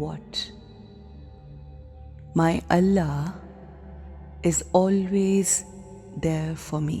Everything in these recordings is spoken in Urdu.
what, my Allah is always there for me.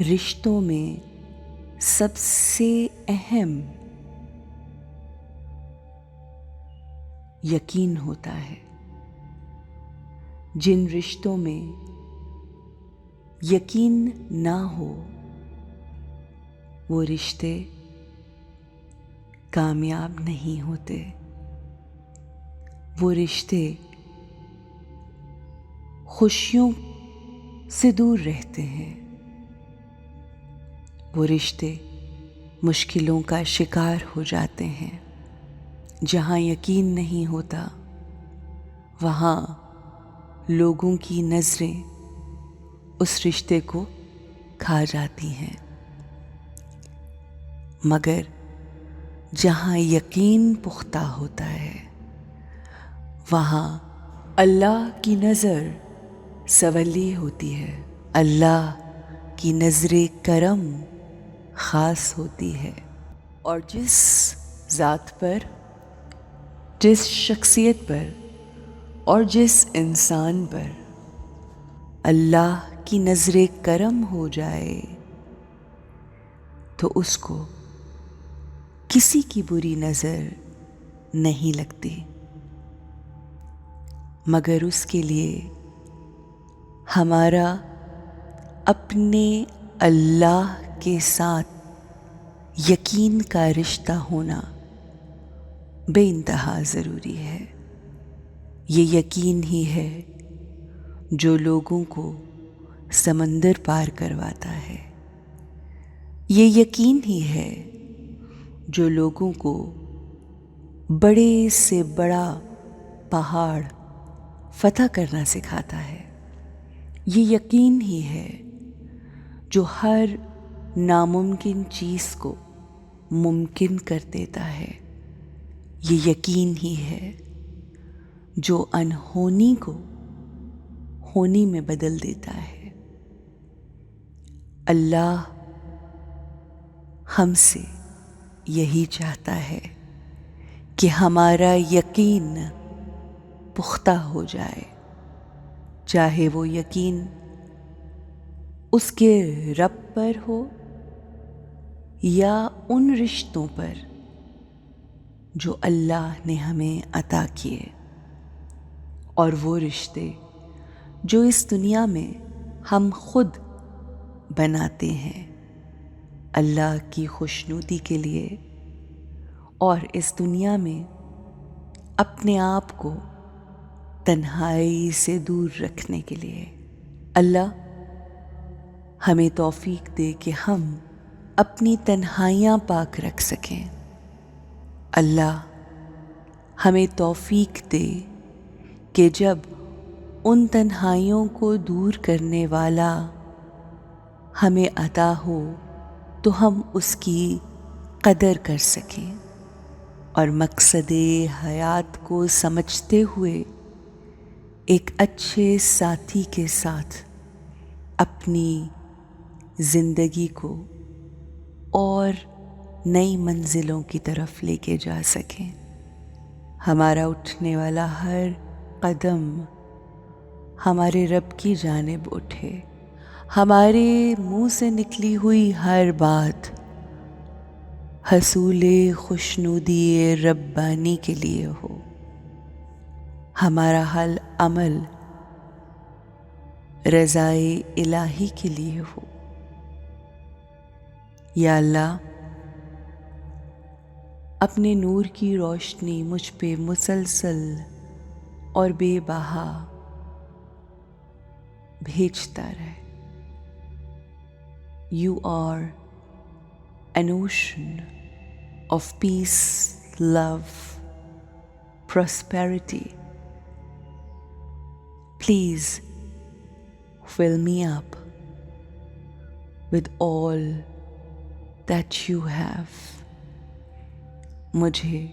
رشتوں میں سب سے اہم یقین ہوتا ہے. جن رشتوں میں یقین نہ ہو وہ رشتے کامیاب نہیں ہوتے. وہ رشتے خوشیوں سے دور رہتے ہیں. وہ رشتے مشکلوں کا شکار ہو جاتے ہیں. جہاں یقین نہیں ہوتا وہاں لوگوں کی نظریں اس رشتے کو کھا جاتی ہیں. مگر جہاں یقین پختہ ہوتا ہے وہاں اللہ کی نظر سنولی ہوتی ہے. اللہ کی نظر کرم خاص ہوتی ہے. اور جس ذات پر، جس شخصیت پر اور جس انسان پر اللہ کی نظر کرم ہو جائے تو اس کو کسی کی بری نظر نہیں لگتی. مگر اس کے لیے ہمارا اپنے اللہ کے ساتھ یقین کا رشتہ ہونا بے انتہا ضروری ہے. یہ یقین ہی ہے جو لوگوں کو سمندر پار کرواتا ہے. یہ یقین ہی ہے جو لوگوں کو بڑے سے بڑا پہاڑ فتح کرنا سکھاتا ہے. یہ یقین ہی ہے جو ہر ناممکن چیز کو ممکن کر دیتا ہے. یہ یقین ہی ہے جو انہونی کو ہونی میں بدل دیتا ہے. اللہ ہم سے یہی چاہتا ہے کہ ہمارا یقین پختہ ہو جائے. چاہے وہ یقین اس کے رب پر ہو یا ان رشتوں پر جو اللہ نے ہمیں عطا کیے. اور وہ رشتے جو اس دنیا میں ہم خود بناتے ہیں اللہ کی خوشنودی کے لیے اور اس دنیا میں اپنے آپ کو تنہائی سے دور رکھنے کے لیے. اللہ ہمیں توفیق دے کہ ہم اپنی تنہائیاں پاک رکھ سکیں. اللہ ہمیں توفیق دے کہ جب ان تنہائیوں کو دور کرنے والا ہمیں عطا ہو تو ہم اس کی قدر کر سکیں اور مقصد حیات کو سمجھتے ہوئے ایک اچھے ساتھی کے ساتھ اپنی زندگی کو اور نئی منزلوں کی طرف لے کے جا سکیں. ہمارا اٹھنے والا ہر قدم ہمارے رب کی جانب اٹھے. ہمارے منہ سے نکلی ہوئی ہر بات حصول خوشنودی ربانی کے لیے ہو. ہمارا ہر عمل رضائے الہی کے لیے ہو. یا اللہ اپنے نور کی روشنی مجھ پہ مسلسل اور بے بہا بھیجتا رہے. You are an ocean of peace, love, prosperity. Please fill me up with all that you have. مجھے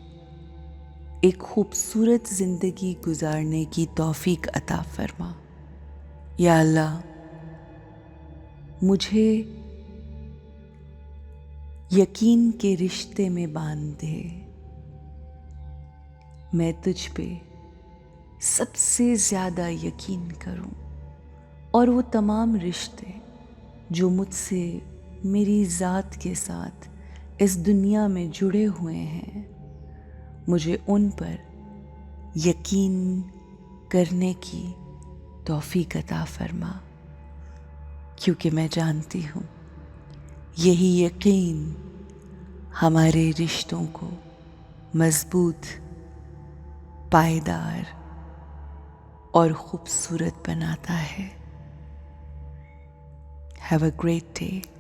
ایک خوبصورت زندگی گزارنے کی توفیق عطا فرما. یا اللہ مجھے یقین کے رشتے میں باندھ دے. میں تجھ پہ سب سے زیادہ یقین کروں اور وہ تمام رشتے جو مجھ سے میری ذات کے ساتھ اس دنیا میں جڑے ہوئے ہیں، مجھے ان پر یقین کرنے کی توفیق عطا فرما، کیونکہ میں جانتی ہوں یہی یقین ہمارے رشتوں کو مضبوط، پائیدار اور خوبصورت بناتا ہے۔ Have a great day.